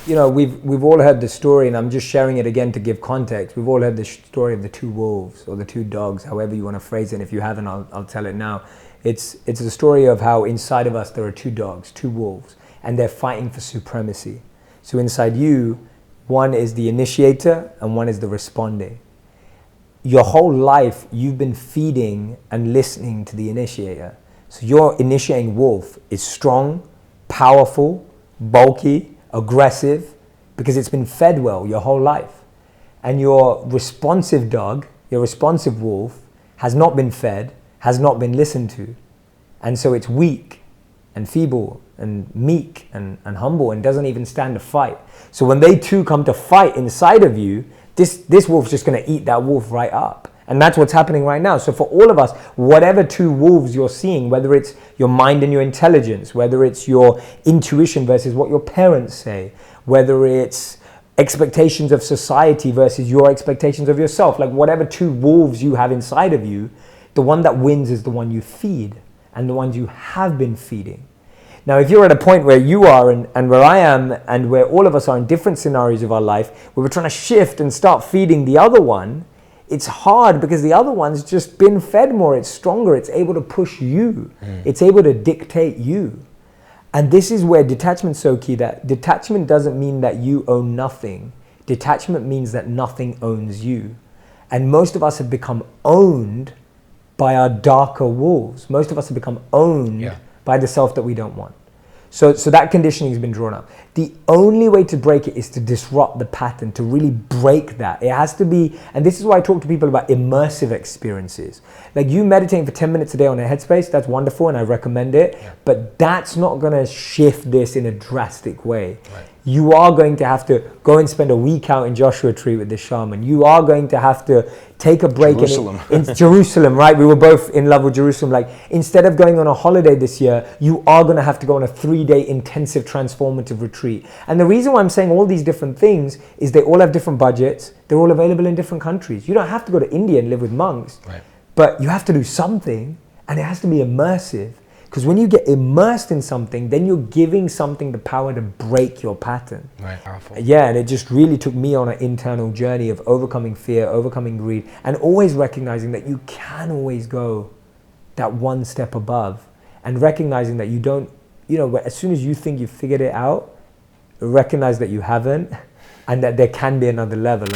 you know, we've all heard the story, and I'm just sharing it again to give context. We've all heard the story of the two wolves or the two dogs, however you want to phrase it. If you haven't, I'll tell it now. It's the story of how inside of us there are two dogs, two wolves, and they're fighting for supremacy. So inside you, one is the initiator and one is the responding. Your whole life, you've been feeding and listening to the initiator. So your initiating wolf is strong, powerful, bulky, aggressive, because it's been fed well your whole life. And your responsive dog, your responsive wolf, has not been fed, has not been listened to. And so it's weak and feeble and meek and humble and doesn't even stand a fight. So when they two come to fight inside of you, this wolf's just going to eat that wolf right up. And that's what's happening right now. So for all of us, whatever two wolves you're seeing, whether it's your mind and your intelligence, whether it's your intuition versus what your parents say, whether it's expectations of society versus your expectations of yourself, like whatever two wolves you have inside of you, the one that wins is the one you feed and the ones you have been feeding. Now, if you're at a point where you are and where I am and where all of us are in different scenarios of our life, where we're trying to shift and start feeding the other one, it's hard because the other one's just been fed more. It's stronger. It's able to push you. It's able to dictate you. And this is where detachment's so key. That detachment doesn't mean that you own nothing. Detachment means that nothing owns you. And most of us have become owned by our darker wolves. Most of us have become owned by the self that we don't want. So that conditioning has been drawn up. The only way to break it is to disrupt the pattern, to really break that. It has to be, and this is why I talk to people about immersive experiences. Like you meditating for 10 minutes a day on a headspace, that's wonderful and I recommend it, but that's not gonna shift this in a drastic way. Right. You are going to have to go and spend a week out in Joshua Tree with the shaman. You are going to have to take a break in Jerusalem, right? We were both in love with Jerusalem. Like instead of going on a holiday this year, you are going to have to go on a 3-day intensive transformative retreat. And the reason why I'm saying all these different things is they all have different budgets. They're all available in different countries. You don't have to go to India and live with monks, but you have to do something, and it has to be immersive. Because when you get immersed in something, then you're giving something the power to break your pattern. Right, powerful. Yeah, and it just really took me on an internal journey of overcoming fear, overcoming greed, and always recognizing that you can always go that one step above, and recognizing that you don't, you know, as soon as you think you've figured it out, recognize that you haven't, and that there can be another level.